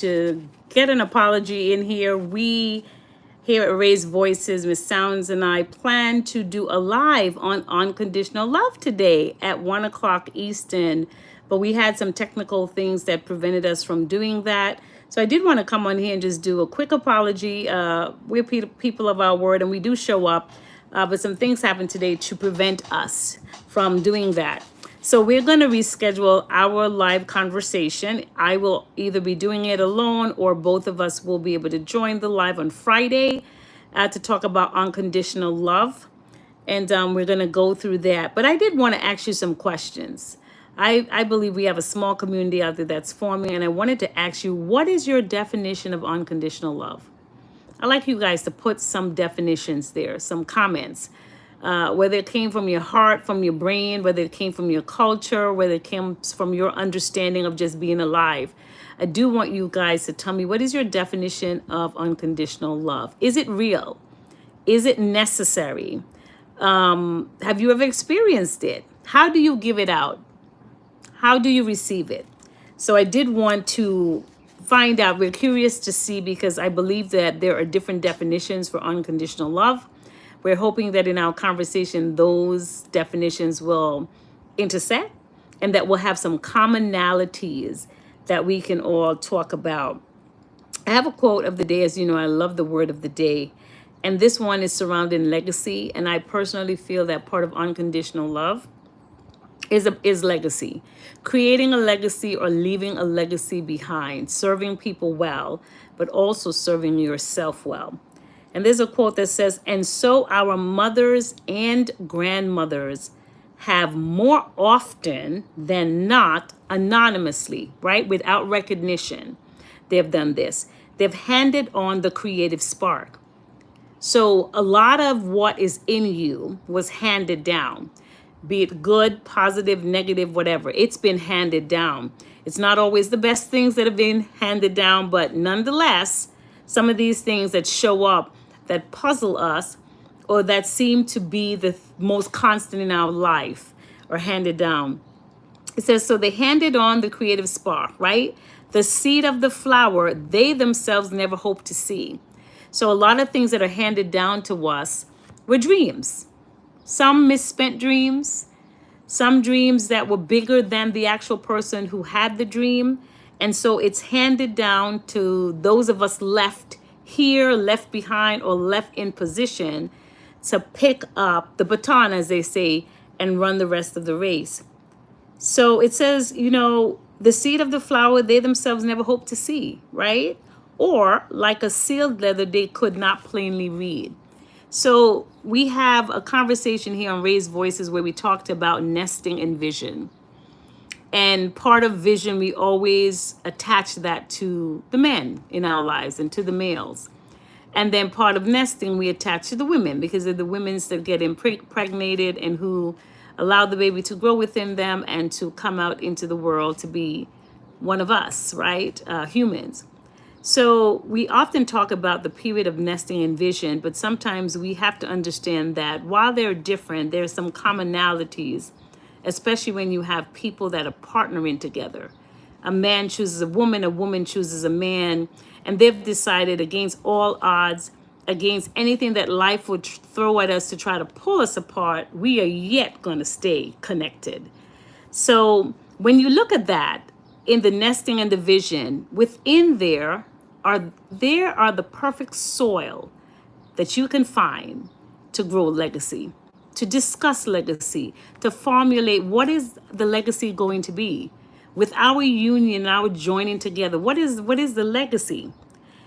to get an apology in here. We here at Raise Voices, Miss Sounds and I plan to do a live on Unconditional Love today at 1 o'clock Eastern, but we had some technical things that prevented us from doing that. So I did want to come on here and just do a quick apology. We're people of our word and we do show up, but some things happened today to prevent us from doing that. So we're going to reschedule our live conversation. I will either be doing it alone or both of us will be able to join the live on Friday to talk about unconditional love. And we're going to go through that. But I did want to ask you some questions. I believe we have a small community out there that's forming. And I wanted to ask you, what is your definition of unconditional love? I'd like you guys to put some definitions there, some comments. Whether it came from your heart, from your brain, whether it came from your culture, whether it came from your understanding of just being alive. I do want you guys to tell me, what is your definition of unconditional love? Is it real? Is it necessary? Have you ever experienced it? How do you give it out? How do you receive it? So I did want to find out. We're curious to see, because I believe that there are different definitions for unconditional love. We're hoping that in our conversation, those definitions will intersect and that we'll have some commonalities that we can all talk about. I have a quote of the day. As you know, I love the word of the day. And this one is surrounding legacy. And I personally feel that part of unconditional love is legacy. Creating a legacy or leaving a legacy behind. Serving people well, but also serving yourself well. And there's a quote that says, and so our mothers and grandmothers have more often than not anonymously, right? Without recognition, they've done this. They've handed on the creative spark. So a lot of what is in you was handed down, be it good, positive, negative, whatever. It's been handed down. It's not always the best things that have been handed down, but nonetheless, some of these things that show up that puzzle us or that seem to be the most constant in our life are handed down. It says, so they handed on the creative spark, right? The seed of the flower, they themselves never hope to see. So a lot of things that are handed down to us were dreams. Some misspent dreams, some dreams that were bigger than the actual person who had the dream. And so it's handed down to those of us left here, left behind, or left in position to pick up the baton, as they say, and run the rest of the race. So it says, you know, the seed of the flower, they themselves never hope to see, right? Or like a sealed letter, they could not plainly read. So we have a conversation here on Raised Voices where we talked about nesting and vision. And part of vision, we always attach that to the men in our lives and to the males. And then part of nesting, we attach to the women, because they're the women that get impregnated and who allow the baby to grow within them and to come out into the world to be one of us, right? Humans. So we often talk about the period of nesting and vision, but sometimes we have to understand that while they're different, there's some commonalities, especially when you have people that are partnering together. A man chooses a woman chooses a man, and they've decided against all odds, against anything that life would throw at us to try to pull us apart, we are yet going to stay connected. So when you look at that, in the nesting and the vision, within there are the perfect soil that you can find to grow legacy, to discuss legacy, to formulate what is the legacy going to be. With our union, our joining together, what is the legacy?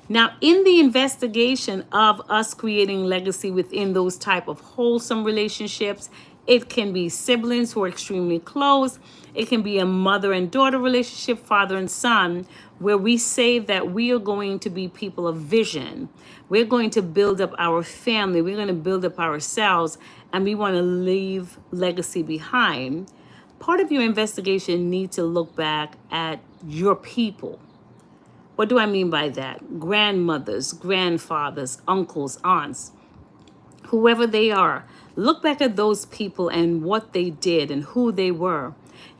Now, in the investigation of us creating legacy within those type of wholesome relationships, it can be siblings who are extremely close. It can be a mother and daughter relationship, father and son, where we say that we are going to be people of vision. We're going to build up our family. We're going to build up ourselves, and we want to leave legacy behind. Part of your investigation needs to look back at your people. What do I mean by that? Grandmothers, grandfathers, uncles, aunts, whoever they are. Look back at those people and what they did and who they were.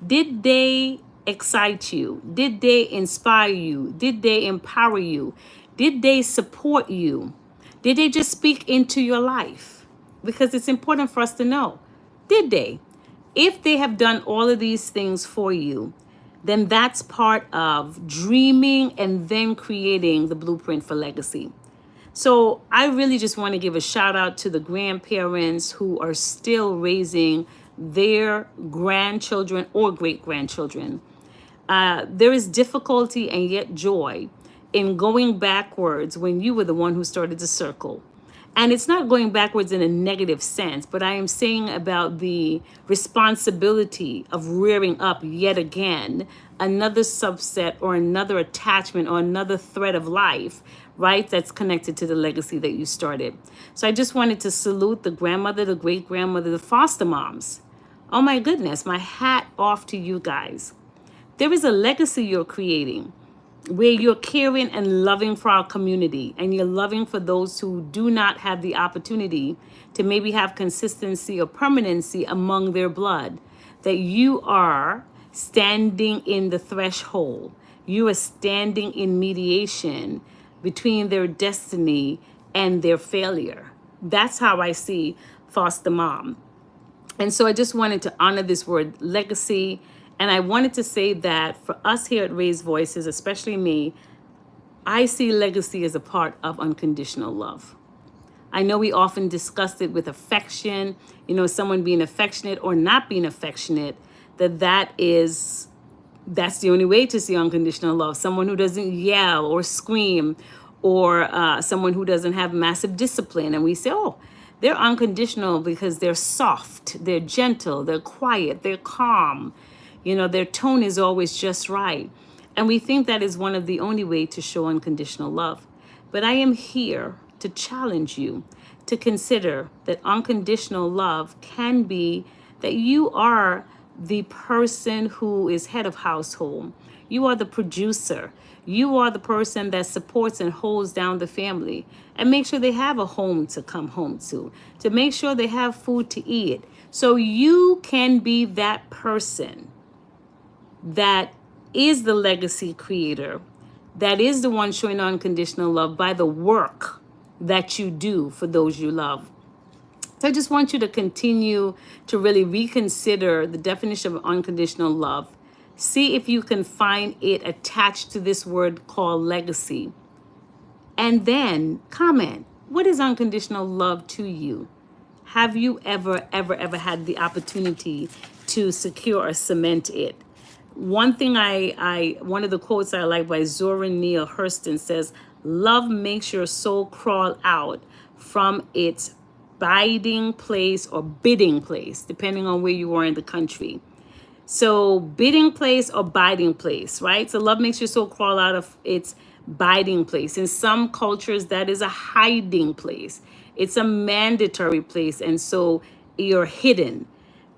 Did they excite you? Did they inspire you? Did they empower you? Did they support you? Did they just speak into your life? Because it's important for us to know. Did they? If they have done all of these things for you, then that's part of dreaming and then creating the blueprint for legacy. So I really just want to give a shout out to the grandparents who are still raising their grandchildren or great grandchildren. There is difficulty and yet joy in going backwards when you were the one who started the circle. And it's not going backwards in a negative sense, but I am saying about the responsibility of rearing up yet again another subset or another attachment or another thread of life, right? That's connected to the legacy that you started. So I just wanted to salute the grandmother, the great grandmother, the foster moms. Oh my goodness, my hat off to you guys. There is a legacy you're creating where you're caring and loving for our community, and you're loving for those who do not have the opportunity to maybe have consistency or permanency among their blood, that you are standing in the threshold. You are standing in mediation between their destiny and their failure. That's how I see foster mom. And so I just wanted to honor this word legacy. And I wanted to say that for us here at Raise Voices, especially me, I see legacy as a part of unconditional love. I know we often discuss it with affection, someone being affectionate or not being affectionate, that's the only way to see unconditional love. Someone who doesn't yell or scream, or someone who doesn't have massive discipline. And we say, oh, they're unconditional because they're soft, they're gentle, they're quiet, they're calm. Their tone is always just right. And we think that is one of the only way to show unconditional love. But I am here to challenge you to consider that unconditional love can be that you are the person who is head of household. You are the producer. You are the person that supports and holds down the family and make sure they have a home to come home to make sure they have food to eat. So you can be that person that is the legacy creator, that is the one showing unconditional love by the work that you do for those you love. So I just want you to continue to really reconsider the definition of unconditional love. See if you can find it attached to this word called legacy. And then comment, what is unconditional love to you? Have you ever had the opportunity to secure or cement it? One thing one of the quotes I like by Zora Neale Hurston says, love makes your soul crawl out from its biding place or bidding place, depending on where you are in the country. So bidding place or biding place, right? So love makes your soul crawl out of its biding place. In some cultures, that is a hiding place. It's a mandatory place. And so you're hidden.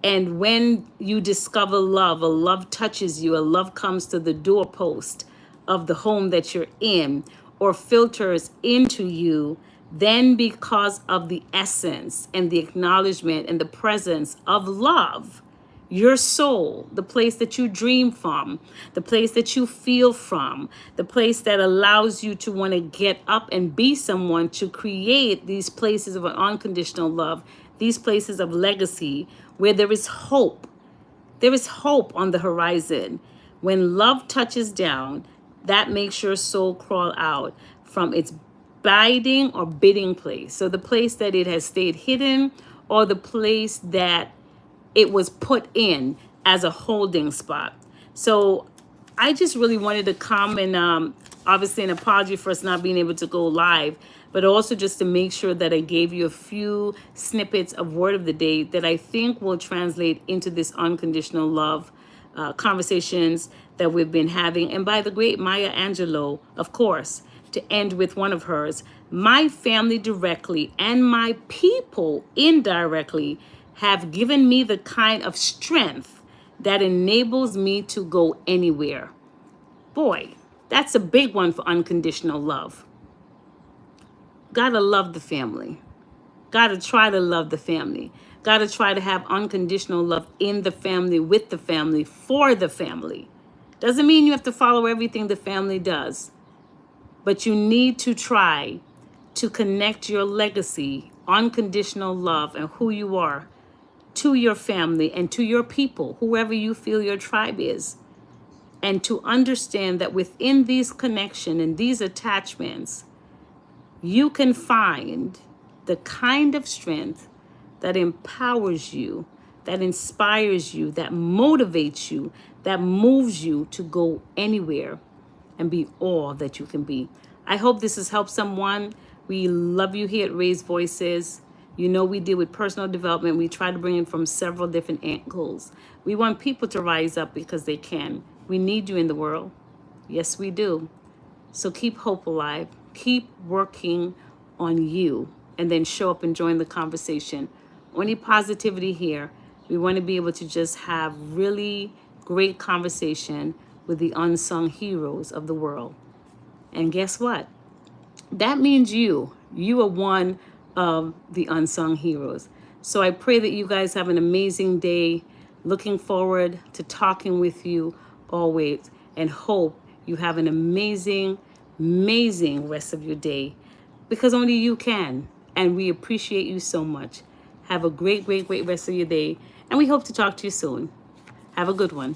And when you discover love, a love touches you, a love comes to the doorpost of the home that you're in or filters into you, then because of the essence and the acknowledgement and the presence of love, your soul, the place that you dream from, the place that you feel from, the place that allows you to want to get up and be someone to create these places of unconditional love, these places of legacy where there is hope. There is hope on the horizon. When love touches down, that makes your soul crawl out from its biding or bidding place. So the place that it has stayed hidden or the place that it was put in as a holding spot. So I just really wanted to come and obviously an apology for us not being able to go live, but also just to make sure that I gave you a few snippets of word of the day that I think will translate into this unconditional love conversations that we've been having. And by the great Maya Angelou, of course, to end with one of hers, my family directly and my people indirectly have given me the kind of strength that enables me to go anywhere. Boy, that's a big one for unconditional love. Gotta love the family. Gotta try to love the family. Gotta try to have unconditional love in the family, with the family, for the family. Doesn't mean you have to follow everything the family does, but you need to try to connect your legacy, unconditional love, and who you are to your family and to your people, whoever you feel your tribe is. And to understand that within these connections and these attachments, you can find the kind of strength that empowers you, that inspires you, that motivates you, that moves you to go anywhere and be all that you can be. I hope this has helped someone. We love you here at Raise Voices. You know, we deal with personal development. We try to bring it from several different angles. We want people to rise up because they can. We need you in the world. Yes, we do. So keep hope alive. Keep working on you, and then show up and join the conversation. Only positivity here. We want to be able to just have really great conversation with the unsung heroes of the world. And guess what? That means you are one of the unsung heroes. So I pray that you guys have an amazing day. Looking forward to talking with you always, and hope you have an amazing, amazing rest of your day, because only you can. And we appreciate you so much. Have a great, great, great rest of your day. And we hope to talk to you soon. Have a good one.